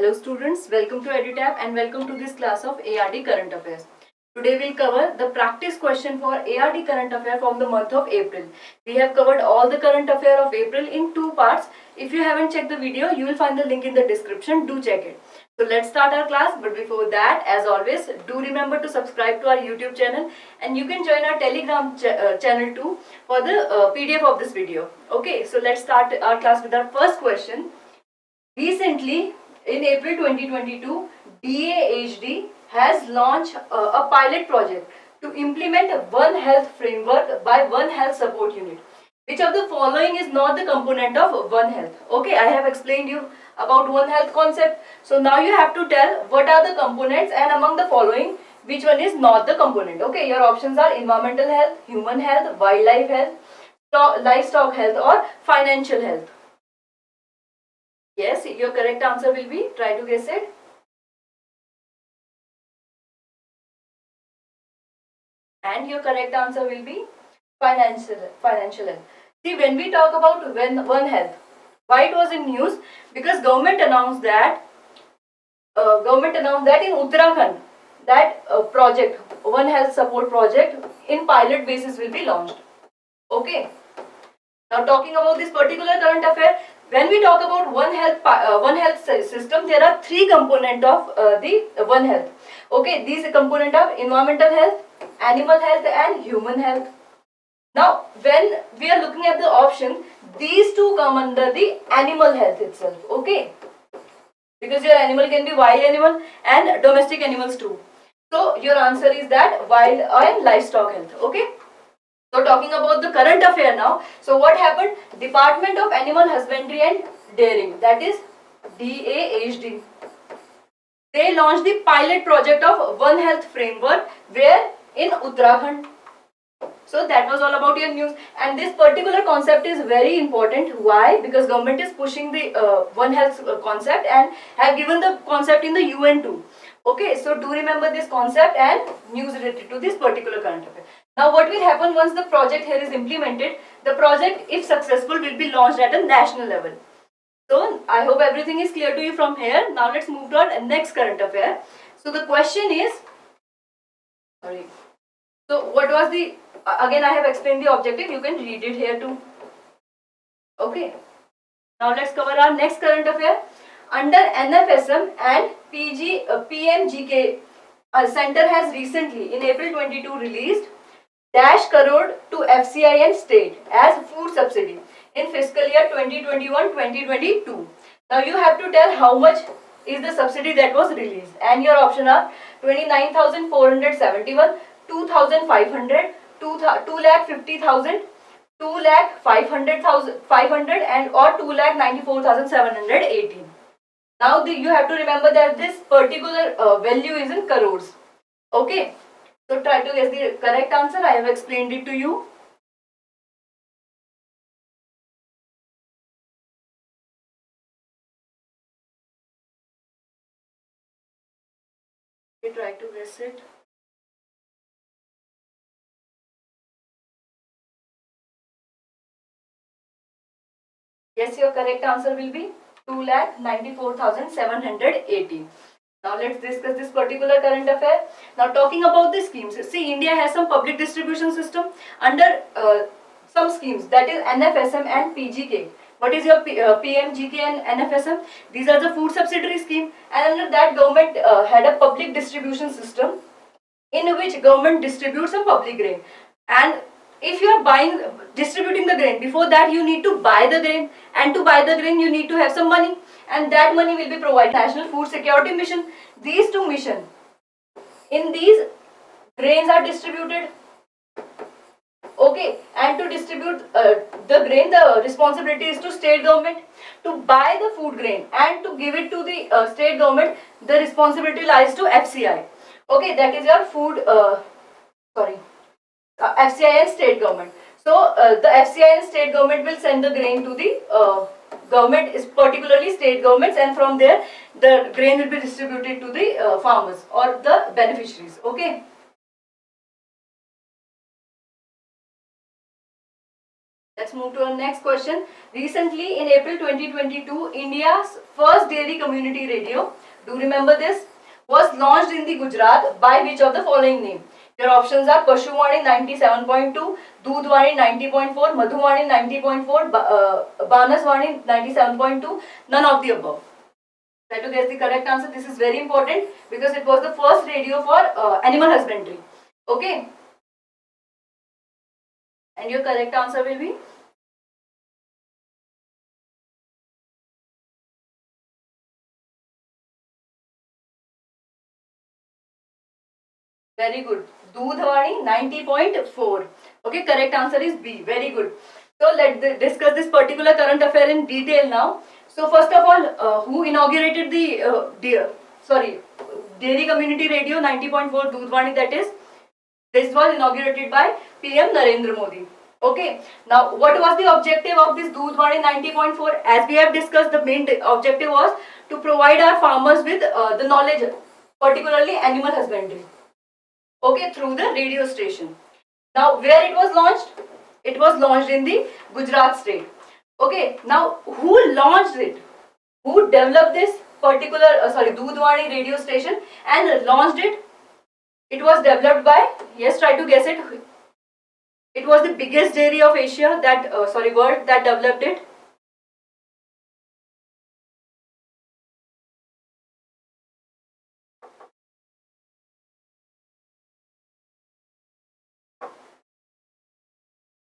Hello students, welcome to EduTap and welcome to this class of ARD Current Affairs. Today we'll cover the practice question for ARD Current Affair from the month of April. We have covered all the current affair of April in two parts. If you haven't checked the video, you will find the link in the description. Do check it. So let's start our class, but before that, as always, do remember to subscribe to our YouTube channel and you can join our Telegram channel too for the PDF of this video. Okay, so let's start our class with our first question. Recently, in April 2022, DAHD has launched a pilot project to implement a One Health framework by One Health support unit. Which of the following is not the component of One Health? Okay, I have explained you about One Health concept. So now you have to tell what are the components and among the following, which one is not the component. Okay, your options are environmental health, human health, wildlife health, livestock health or financial health. Yes, your correct answer will be, try to guess it. And your correct answer will be financial health. See, when we talk about One Health, why it was in news? Because government announced that in Uttarakhand, that project, One Health support project in pilot basis will be launched. Okay. Now talking about this particular current affair, when we talk about One Health system, there are three components of the One Health. Okay, these components are environmental health, animal health and human health. Now, when we are looking at the option, these two come under the animal health itself. Okay, because your animal can be wild animal and domestic animals too. So your answer is that wild and livestock health. Okay. So talking about the current affair now. So what happened? Department of Animal Husbandry and Dairying, that is DAHD. They launched the pilot project of One Health framework where in Uttarakhand. So that was all about your news. And this particular concept is very important. Why? Because government is pushing the One Health concept and have given the concept in the UN too. Okay, so do remember this concept and news related to this particular current affair. Now what will happen once the project here is implemented? The project, if successful, will be launched at a national level. So I hope everything is clear to you from here. Now let's move to our next current affair. So the question is, sorry. So what was the, again I have explained the objective, you can read it here too. Okay. Now let's cover our next current affair. Under NFSM and PMGK, Center has recently in April 22 released dash crore to FCI and state as food subsidy in fiscal year 2021-2022. Now you have to tell how much is the subsidy that was released, and your option are 29,471, 2,500, 2,50,000, 2,500,500 and or 2,94,718. Now you have to remember that this particular value is in crores. Okay. So try to guess the correct answer. I have explained it to you. You try to guess it. Yes, your correct answer will be 2,94,780. Now let's discuss this particular current affair. Now talking about the schemes. See, India has some public distribution system under some schemes, that is NFSM and PGK. What is your PMGK and NFSM? These are the food subsidiary scheme, and under that government had a public distribution system in which government distributes some public grain. And if you are distributing the grain, before that you need to buy the grain, and to buy the grain you need to have some money, and that money will be provided National Food Security Mission. These two missions, in these grains are distributed. Okay, and to distribute the grain, the responsibility is to state government. To buy the food grain and to give it to the state government, the responsibility lies to FCI. Okay, that is your food, FCI and state government. So the FCI and state government will send the grain to the government, is particularly state governments, and from there the grain will be distributed to the farmers or the beneficiaries. Okay. Let's let's move to our next question. Recently, in April 2022, India's first dairy community radio, do you remember this, was launched in the Gujarat by which of the following name? Your options are Pashuvani 97.2, Dudhwani 90.4, Madhuvani 90.4, Banaswani 97.2, none of the above. Try to guess the correct answer. This is very important because it was the first radio for animal husbandry. Okay. And your correct answer will be? Very good. Dudhwani 90.4. Okay, correct answer is B. Very good. So let's discuss this particular current affair in detail now. So first of all, who inaugurated the Dairy Community Radio 90.4 Dudhwani, that is? This was inaugurated by PM Narendra Modi. Okay. Now, what was the objective of this Dudhwani 90.4? As we have discussed, the main objective was to provide our farmers with the knowledge, particularly animal husbandry. Okay, through the radio station. Now, where it was launched? It was launched in the Gujarat state. Okay, now who launched it? Who developed this particular, Dudhwani radio station and launched it? It was developed by, yes, try to guess it. It was the biggest dairy of Asia, world, that developed it.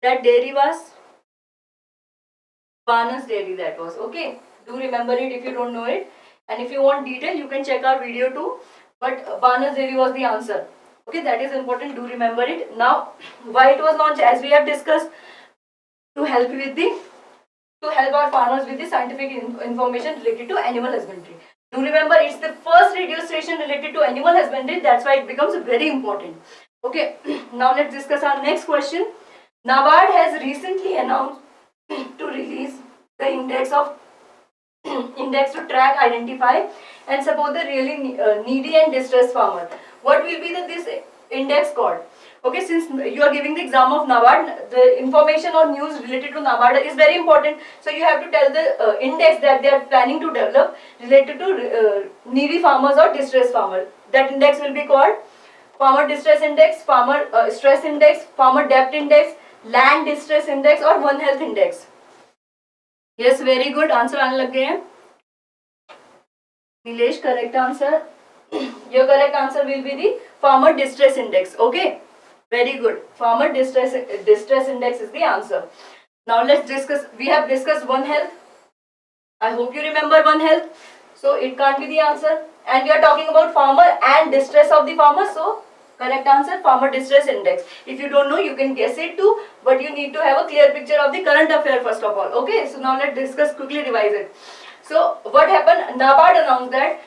That dairy was Banas Dairy, that was. Okay, do remember it if you don't know it. And if you want detail, you can check our video too. But Banas Dairy was the answer. Okay, that is important, do remember it. Now, why it was launched, as we have discussed, to help our farmers with the scientific information related to animal husbandry. Do remember, it's the first radio station related to animal husbandry, that's why it becomes very important. Okay, now let's discuss our next question. NABARD has recently announced to release the index to track, identify and support the really needy and distressed farmer. What will be this index called? Okay, since you are giving the exam of NABARD, the information or news related to NABARD is very important. So you have to tell the index that they are planning to develop related to needy farmers or distressed farmers. That index will be called Farmer Distress Index, Farmer Stress Index, Farmer Debt Index, Land Distress Index or One Health Index. Yes, very good. Answer आने लग गए हैं. Nilesh, correct answer. Your correct answer will be the Farmer Distress Index. Okay, very good. Farmer Distress Index is the answer. Now let's discuss. We have discussed One Health. I hope you remember One Health. So it can't be the answer. And we are talking about farmer and distress of the farmer. So correct answer, Farmer Distress Index. If you don't know, you can guess it too. But you need to have a clear picture of the current affair first of all. Okay. So now let's discuss, quickly revise it. So what happened? NABARD announced that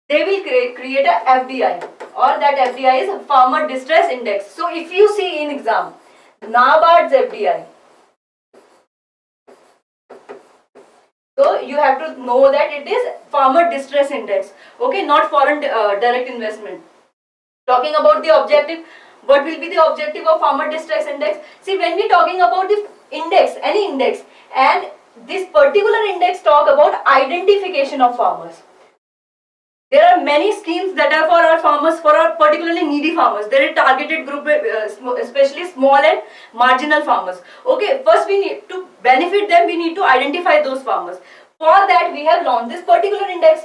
they will create a FDI, or that FDI is Farmer Distress Index. So if you see in exam, NABARD's FDI, so you have to know that it is Farmer Distress Index. Okay, not foreign direct investment. Talking about the objective, what will be the objective of Farmer Distress Index? See, when we are talking about the index, any index, and this particular index talk about identification of farmers. There are many schemes that are for our farmers, for our particularly needy farmers. There is targeted group, especially small and marginal farmers. Okay, first we need to benefit them, we need to identify those farmers. For that we have launched this particular index.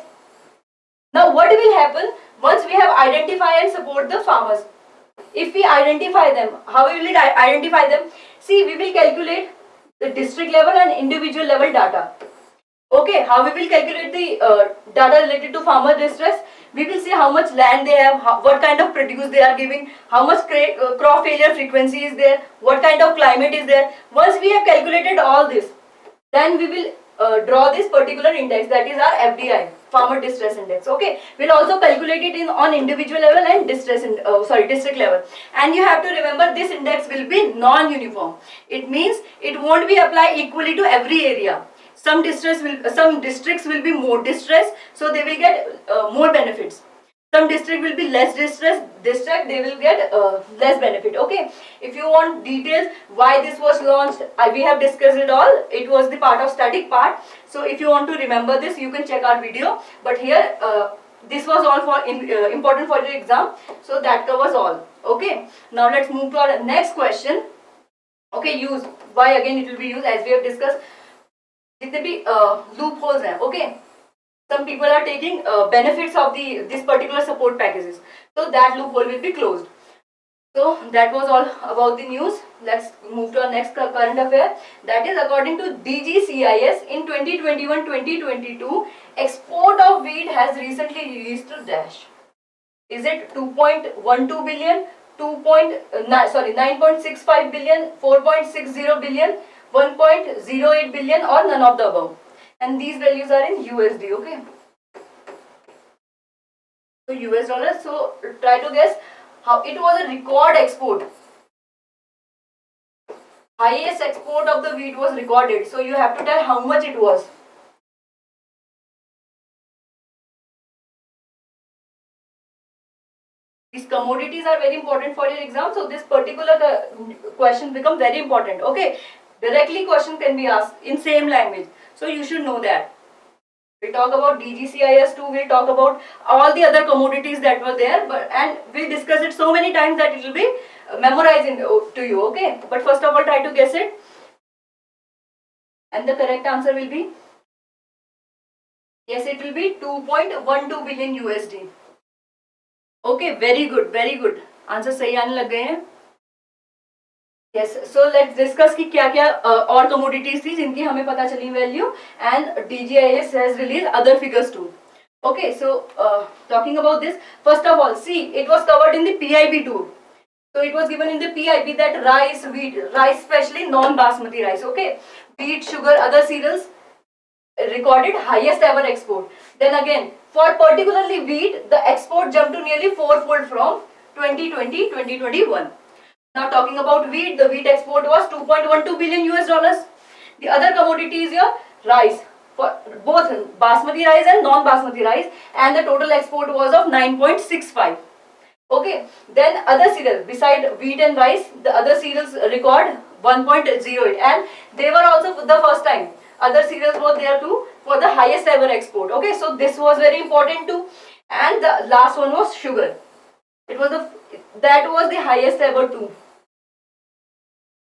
Now what will happen once we have identified and support the farmers? If we identify them, how will we identify them? See, we will calculate the district level and individual level data. Okay, how we will calculate the data related to farmer distress? We will see how much land they have, what kind of produce they are giving, how much crop failure frequency is there, what kind of climate is there. Once we have calculated all this, then we will draw this particular index, that is our FDI, Farmer Distress Index. Okay, we'll also calculate it on individual level and district level. And you have to remember, this index will be non-uniform. It means it won't be applied equally to every area. Some districts will be more distressed, so they will get more benefits. Some district will be less district, they will get less benefit. Okay, if you want details why this was launched, we have discussed it all. It was the part of static part. So if you want to remember this, you can check our video. But here this was all for important for your exam, so that covers all. Okay, now let's move to our next question. Okay, use, why again it will be used, as we have discussed. जितने भी loopholes हैं, okay. Some people are taking benefits of this particular support packages, so that loophole will be closed. So that was all about the news. Let's move to our next current affair. That is, according to DGCIS, in 2021-2022, export of wheat has recently released to dash. Is it 2.12 billion, 9.65 billion, 4.60 billion, 1.08 billion, or none of the above? And these values are in USD, okay? So US dollars. So try to guess how it was a record export. Highest export of the wheat was recorded. So you have to tell how much it was. These commodities are very important for your exam. So this particular question becomes very important. Okay, directly question can be asked in same language. So you should know that. We'll talk about DGCIS too, we'll talk about all the other commodities that were there, and we'll discuss it so many times that it will be memorizing to you, okay? But first of all, try to guess it. And the correct answer will be, yes, it will be 2.12 billion USD. Okay, very good, very good. Answer सही आने लग गए हैं. Yes, so let's discuss कि क्या क्या और commodities थी जिनकी हमें पता चली value, and DGIS has released other figures too. Okay, so talking about this, first of all, see, it was covered in the PIB too. So it was given in the PIB that rice, wheat, rice especially non-basmati rice, okay, wheat, sugar, other cereals recorded highest ever export. Then again, for particularly wheat, the export jumped to nearly fourfold from 2020-2021. Now talking about wheat, the wheat export was 2.12 billion US dollars. The other commodity is your rice, for both basmati rice and non-basmati rice, and the total export was of 9.65. Okay, then other cereals beside wheat and rice, the other cereals record 1.08, and they were also for the first time. Other cereals were there too for the highest ever export. Okay, so this was very important too. And the last one was sugar. It was that was the highest ever too.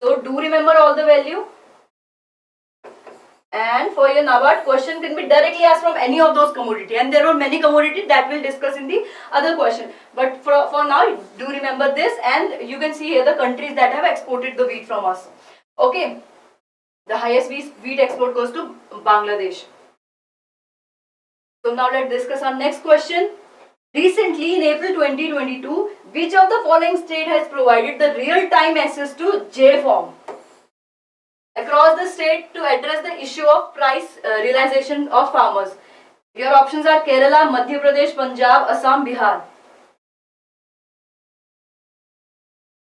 So do remember all the value. And for your NABARD, question can be directly asked from any of those commodity, and there were many commodities that we'll discuss in the other question. But for now, do remember this, and you can see here the countries that have exported the wheat from us. Okay, the highest wheat export goes to Bangladesh. So now let's discuss our next question. Recently, in April 2022, which of the following state has provided the real-time access to J-form across the state to address the issue of price realization of farmers? Your options are Kerala, Madhya Pradesh, Punjab, Assam, Bihar.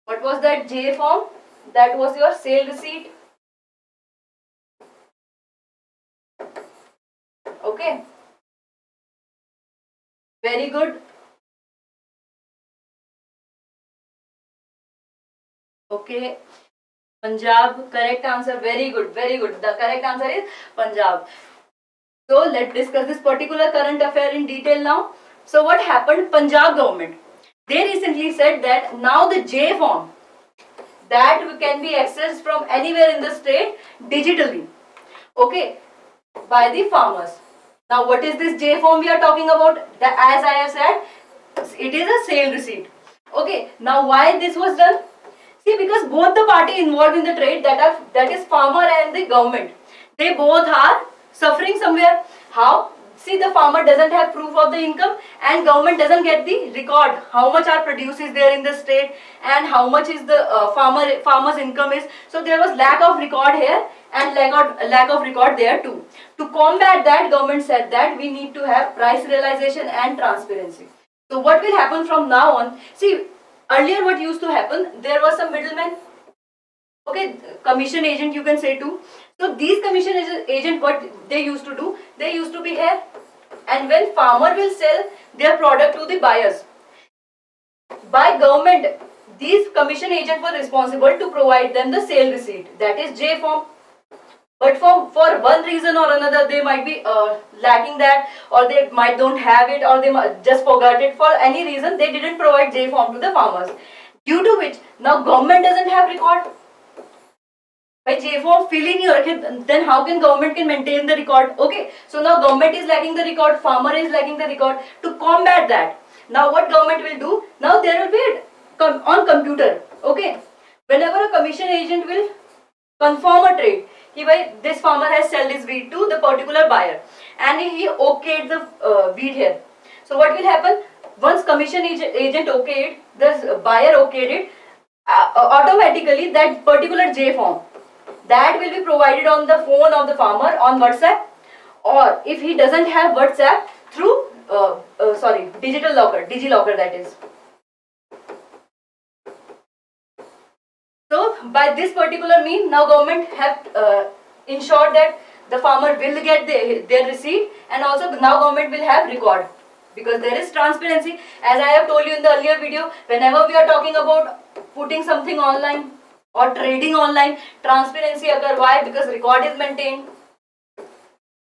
What was that J-form? That was your sale receipt. Okay. Very good. Okay. Punjab, correct answer. Very good, very good. The correct answer is Punjab. So let's discuss this particular current affair in detail now. So what happened? Punjab government, they recently said that now the J form that can be accessed from anywhere in the state digitally. Okay, by the farmers. Now what is this J form we are talking about? As I have said, it is a sale receipt. Okay, now why this was done? See, because both the party involved in the trade, that is farmer and the government, they both are suffering somewhere. How? See, the farmer doesn't have proof of the income, and government doesn't get the record how much our produce is there in the state and how much is the farmer's income is. So there was lack of record here and lack of record there too. To combat that, government said that we need to have price realization and transparency. So what will happen from now on? See, earlier what used to happen, there was some middleman, okay, commission agent you can say too. So these commission agent, what they used to do, they used to be here, and when farmer will sell their product to the buyers, by government, these commission agents were responsible to provide them the sale receipt, that is J form. But for one reason or another, they might be lacking that, or they might don't have it, or they might just forgot it. For any reason, they didn't provide J form to the farmers. Due to which, now government doesn't have record. By J form fill ही नहीं हो रखे, then how can government can maintain the record? Okay, so now government is lacking the record, farmer is lacking the record. To combat that, now what government will do? Now there will be on computer. Okay, whenever a commission agent will confirm a trade, कि भाई this farmer has sold his wheat to the particular buyer and he okayed the wheat here. So what will happen? Once commission agent okayed, the buyer okayed it, automatically that particular J form, that will be provided on the phone of the farmer on WhatsApp, or if he doesn't have WhatsApp, through digital locker, DigiLocker, that is. So by this particular mean, now government have ensured that the farmer will get their receipt, and also now government will have record, because there is transparency. As I have told you in the earlier video, whenever we are talking about putting something online or trading online, transparency occur. Why? Because record is maintained.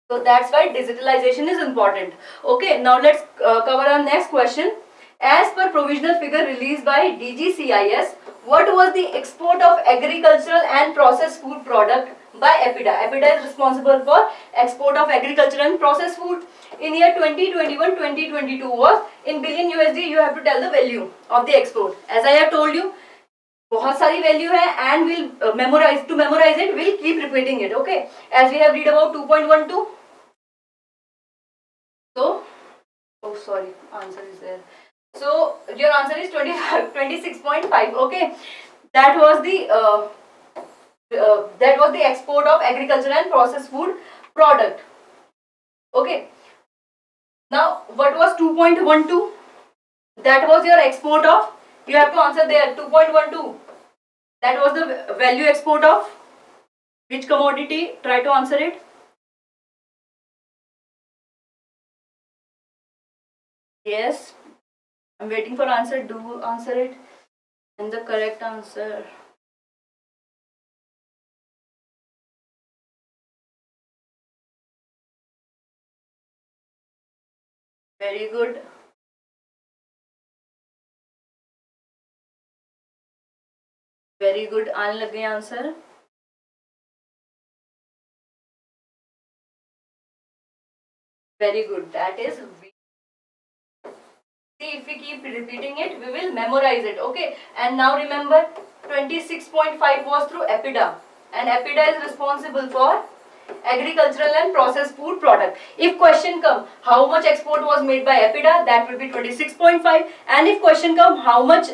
So that's why digitalization is important. Okay, now let's cover our next question. As per provisional figure released by DGCIS, what was the export of agricultural and processed food product by EPIDA? EPIDA is responsible for export of agricultural and processed food. In year 2021-2022 was in billion USD. You have to tell the value of the export. As I have told you, बहुत सारी value है, and we'll memorize. To memorize it, we'll keep repeating it. Okay, as we have read about 2.12. So, oh sorry, answer is there. So your answer is 26.5. Okay, that was the export of agricultural and processed food product. Okay. Now what was 2.12? That was your export of. You have to answer there. 2.12. That was the value export of which commodity? Try to answer it. Yes. I'm waiting for answer. Do answer it. And the correct answer. Very good. Very good. आने लगे answer. Very good. That is. See, if we keep repeating it, we will memorize it. Okay. And now remember, 26.5 was through EPIDA, and EPIDA is responsible for agricultural and processed food product. If question come, how much export was made by EPIDA, that will be 26.5. And if question come, how much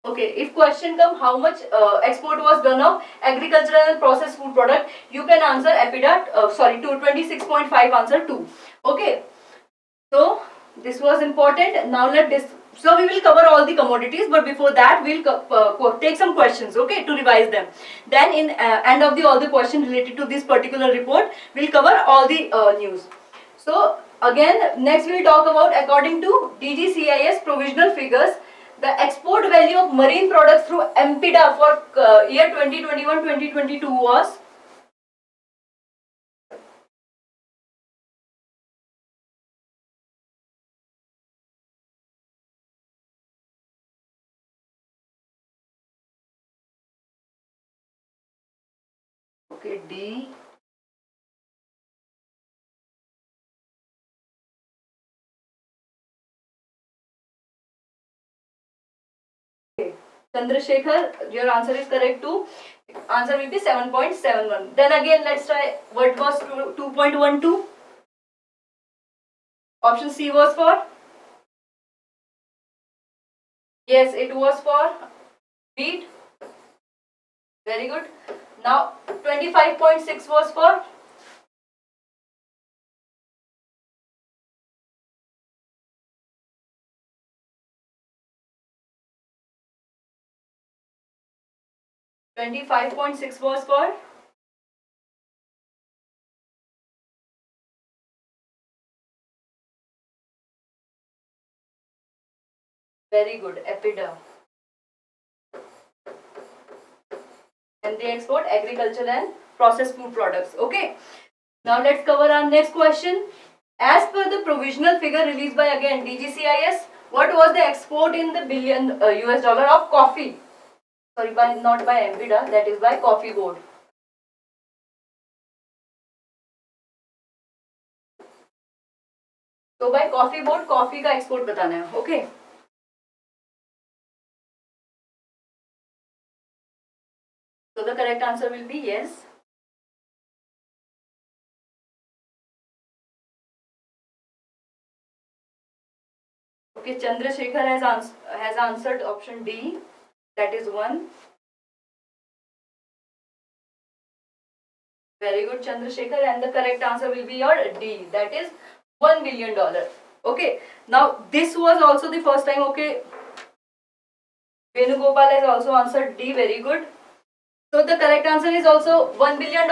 if question come, how much export was done of agricultural and processed food product, you can answer EPIDA, to 26.5 answer 2. Okay. So this was important. Now so we will cover all the commodities, but before that we'll take some questions, okay, to revise them. Then in end of all the questions related to this particular report, we'll cover all the news. So again, next we'll talk about, according to DGCIS provisional figures, the export value of marine products through EPIDA for year 2021-2022 was D. Chandrasekhar, your answer is correct too. Answer will be 7.71. Then again, let's try what was 2.12. Option C was for? Yes, it was for wheat. Very good. Now 25.6 was for? $25.6 was for? Very good, Epida. And they export agriculture and processed food products. Okay. Now let's cover our next question. As per the provisional figure released by again DGCIS, what was the export in the billion US dollar of coffee? Sorry, not by MBDA, that is by Coffee Board. So by Coffee Board, coffee का export बताना है. Okay. So the correct answer will be yes. Okay, Chandrasekhar has answered option D. That is 1. Very good, Chandrasekhar, and the correct answer will be your D. That is $1 billion. Okay. Now this was also the first time. Okay. Venugopal has also answered D. Very good. So the correct answer is also $1 billion.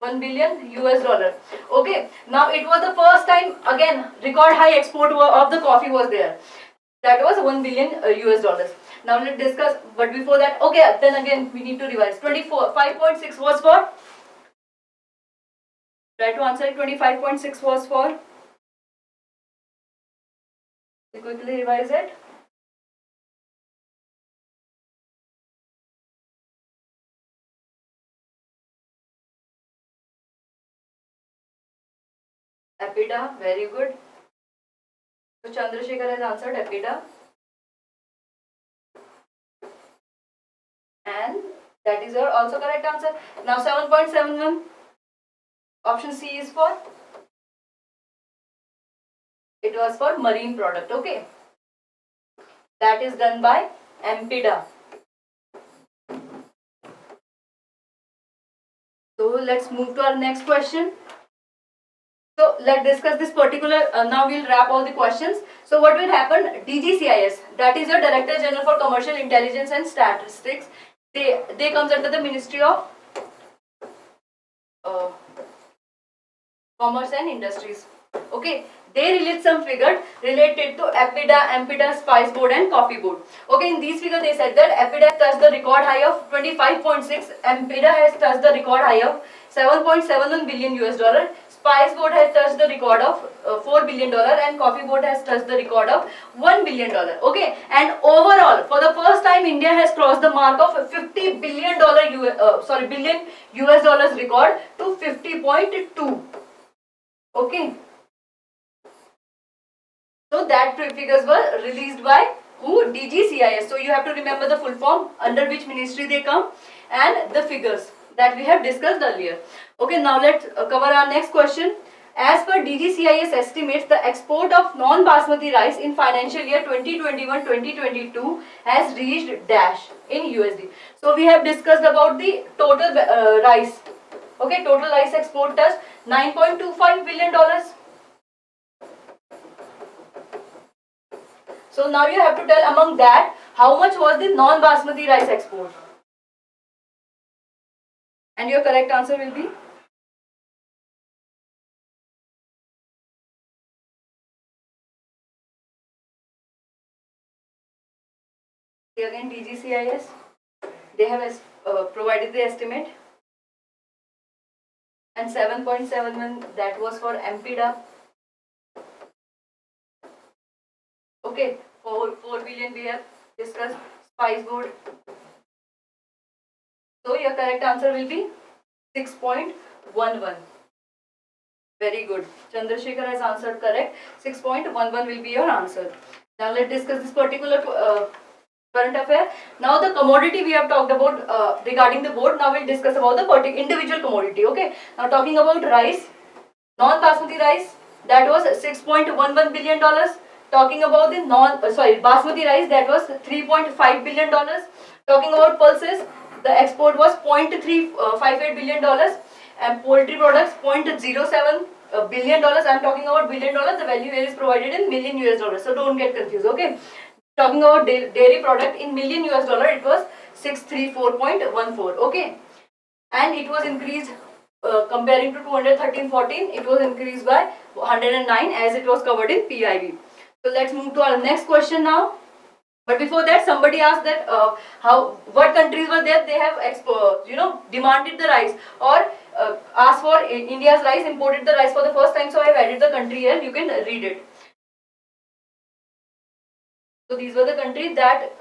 $1 billion US dollar. Okay. Now it was the first time again record high export of the coffee was there. That was 1 billion US dollars. Now let's discuss. But before that, okay. Then again we need to revise. 5.6 was for. Try to answer it. 25.6 was for. We quickly revise it. Epida, very good. So Chandrasekhar has answered Epida. And that is your also correct answer. Now 7.71. Option C is for. It was for marine product. Okay. That is done by MPDA. So let's move to our next question. So let's discuss this particular, now we'll wrap all the questions. So what will happen? DGCIS, that is your Director General for Commercial Intelligence and Statistics. They comes under the Ministry of Commerce and Industries. Okay, they released some figures related to Epida, MPDA, Spice Board and Coffee Board. Okay, in these figures they said that Epida has touched the record high of 25.6, MPDA has touched the record high of 7.71 billion US dollar. Spice Board has touched the record of $4 billion and Coffee Board has touched the record of $1 billion. Okay, and overall, for the first time, India has crossed the mark of $50 billion billion US dollars record to 50.2. Okay. So that figures were released by who? DGCIS. So you have to remember the full form under which ministry they come and the figures that we have discussed earlier. Okay, now let's cover our next question. As per DGCIS estimates, the export of non-basmati rice in financial year 2021-2022 has reached dash in USD. So we have discussed about the total rice. Okay, total rice export touched $9.25 billion. So now you have to tell among that how much was the non-basmati rice export. And your correct answer will be? Again DGCIS, they have provided the estimate. And 7.71 that was for MPDA. Okay, 4 billion we have discussed. Spice Board. So your correct answer will be 6.11. Very good. Chandrasekhar has answered correct. 6.11 will be your answer. Now let's discuss this particular current affair. Now the commodity we have talked about regarding the board. Now we'll discuss about the individual commodity. Okay. Now talking about rice, non-basmati rice, that was $6.11 billion. Talking about the basmati rice, that was $3.5 billion. Talking about pulses, the export was $0.358 billion, and poultry products $0.07 billion. I'm talking about billion dollars. The value here is provided in million US dollars, so don't get confused. Okay. Talking about dairy product in million US dollar, it was 634.14. Okay, and it was increased comparing to 213.14. It was increased by 109 as it was covered in PIB. So let's move to our next question now. But before that, somebody asked that what countries were there. They have demanded the rice, or asked for India's rice, imported the rice for the first time. So I have added the country here. You can read it. So these were the countries that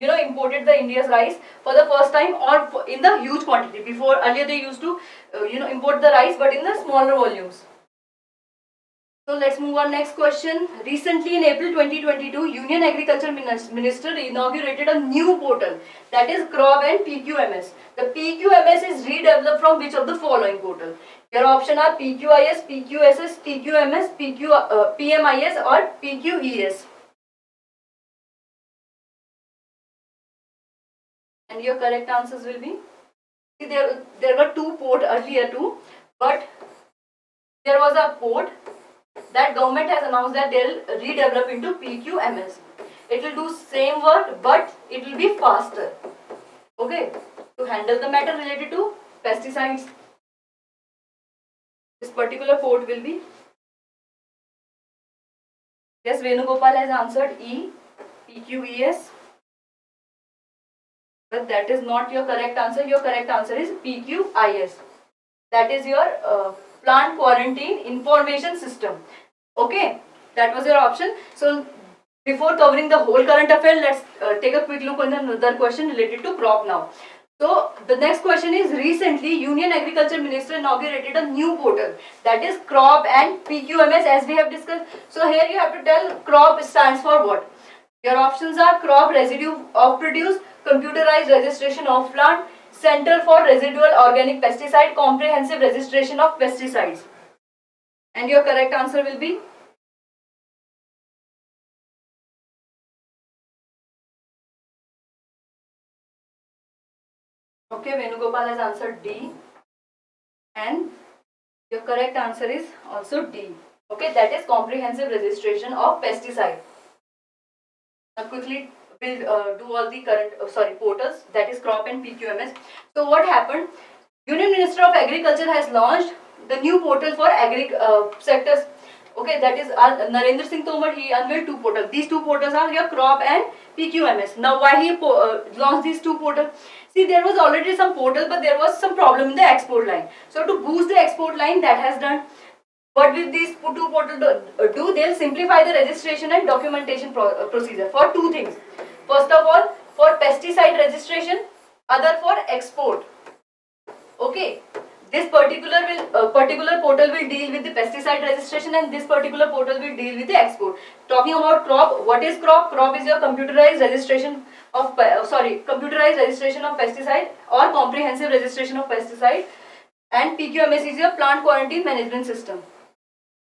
imported the India's rice for the first time, or in the huge quantity. Before, earlier they used to import the rice, but in the smaller volumes. So let's move on. Next question. Recently in April 2022, Union Agriculture Minister inaugurated a new portal, that is CROP and PQMS. The PQMS is redeveloped from which of the following portal? Your option are PQIS, PQSS, PQMS, PMIS or PQES. And your correct answers will be, see, there were two ports earlier too, but there was a port that government has announced that they'll redevelop into PQMS. It will do same work, but it will be faster. Okay, to handle the matter related to pesticides. This particular port will be, yes, Venugopal has answered E, PQES. But that is not your correct answer. Your correct answer is PQIS. That is your plant quarantine information system. Okay, that was your option. So before covering the whole current affair, let's take a quick look on another question related to crop now. So the next question is, recently Union Agriculture Minister inaugurated a new portal, that is crop and PQMS, as we have discussed. So here you have to tell crop stands for what. Your options are crop residue of produce, computerized registration of plant, Center for Residual Organic Pesticide, comprehensive registration of pesticides. And your correct answer will be, okay, Venugopal has answered D, and your correct answer is also D. Okay, that is comprehensive registration of pesticide. Now quickly we'll do all the current portals, that is crop and PQMS. So what happened? Union Minister of Agriculture has launched the new portal for agri sectors. Okay, that is Narendra Singh Tomar. He unveiled two portals. These two portals are your crop and PQMS. Now why he launched these two portals? See, there was already some portal, but there was some problem in the export line. So to boost the export line, that has done. What will these two portals do? They'll simplify the registration and documentation procedure for two things. First of all, for pesticide registration, other for export. Okay, this particular portal will deal with the pesticide registration, and this particular portal will deal with the export. Talking about crop, what is crop? Crop is your computerized registration of computerized registration of pesticide or comprehensive registration of pesticide, and PQMS is your plant quarantine management system.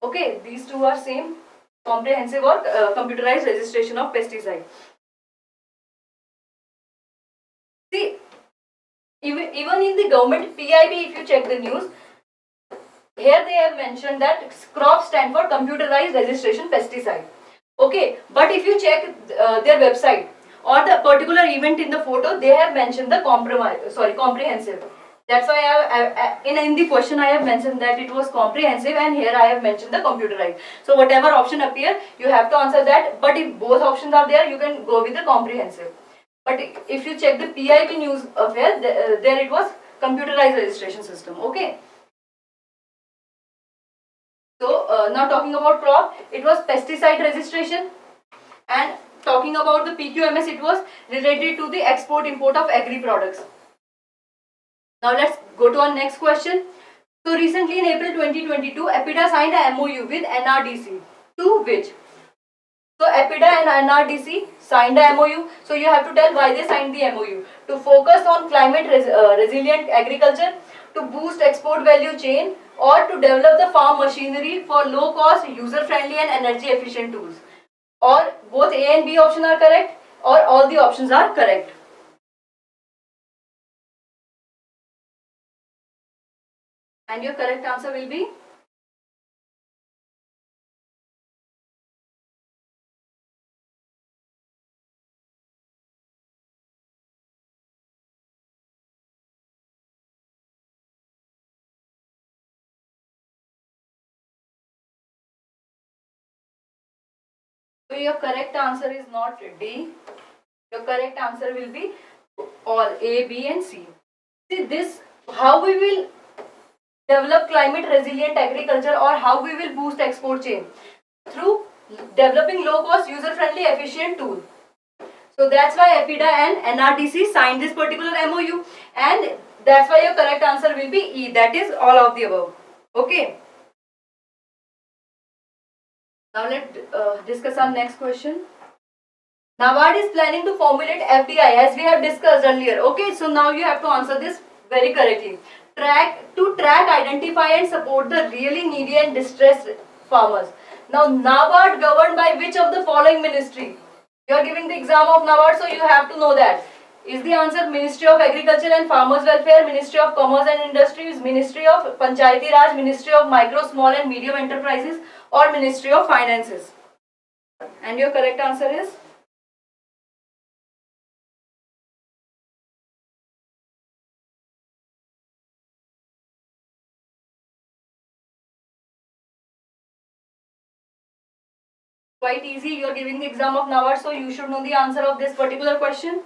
Okay, these two are same, comprehensive or computerized registration of pesticide. See, even in the government PIB, if you check the news, here they have mentioned that crop stand for computerized registration pesticide. Okay, but if you check their website or the particular event in the photo, they have mentioned the comprehensive. That's why in the question I have mentioned that it was comprehensive, and here I have mentioned the computerized. So whatever option appear, you have to answer that. But if both options are there, you can go with the comprehensive. But if you check the PIB news affair, there it was computerized registration system. Okay. So now talking about crop, it was pesticide registration, and talking about the PQMS, it was related to the export import of agri products. Now let's go to our next question. So recently in April 2022, EPIDA signed a MOU with NRDC. To which? So EPIDA and NRDC signed a MOU. So you have to tell why they signed the MOU. To focus on climate resilient agriculture, to boost export value chain, or to develop the farm machinery for low cost, user friendly and energy efficient tools. Or both A and B option are correct, or all the options are correct. And your correct answer will be So your correct answer is not D. Your correct answer will be all A, B and C. See this, how we will develop climate resilient agriculture or how we will boost export chain? Through developing low cost, user friendly, efficient tool. So that's why EPIDA and NRDC signed this particular MOU, and that's why your correct answer will be E, that is all of the above. Okay. Now let's discuss our next question. NABARD is planning to formulate FDI as we have discussed earlier. Okay, so now you have to answer this very correctly. Track, identify and support the really needy and distressed farmers. Now NABARD governed by which of the following ministry? You are giving the exam of NABARD, so you have to know that. Is the answer Ministry of Agriculture and Farmers Welfare, Ministry of Commerce and Industries, Ministry of Panchayati Raj, Ministry of Micro, Small and Medium Enterprises or Ministry of Finances? And your correct answer is? Quite easy, you are giving the exam of NABARD, so you should know the answer of this particular question.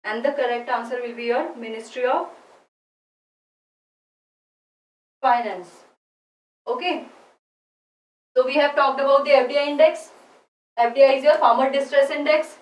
And the correct answer will be your Ministry of Finance. Okay. So we have talked about the FDI index. FDI is your Farmer Distress Index.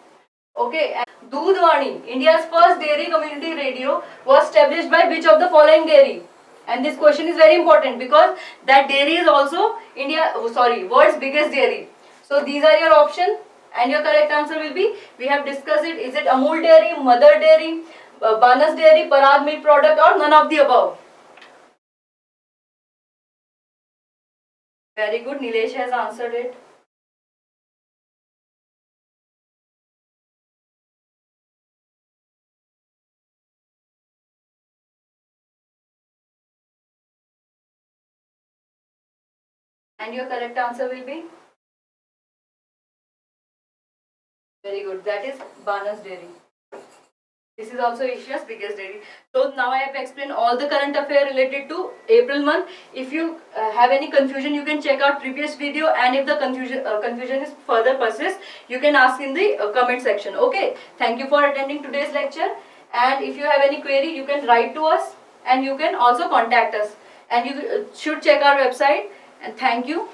Okay. And Doodhwani, India's first dairy community radio, was established by which of the following dairy? And this question is very important because that dairy is also world's biggest dairy. So these are your options. And your correct answer will be, we have discussed it, is it Amul Dairy, Mother Dairy, Banas Dairy, Parag Milk Product or none of the above? Very good, Nilesh has answered it. And your correct answer will be? Very good, that is Banas Dairy. This is also Asia's biggest dairy. So now I have explained all the current affairs related to April month. If you have any confusion, you can check out previous video, and if the confusion is further persists, you can ask in the comment section. Okay. Thank you for attending today's lecture. And if you have any query, you can write to us, and you can also contact us. And you should check our website. And thank you.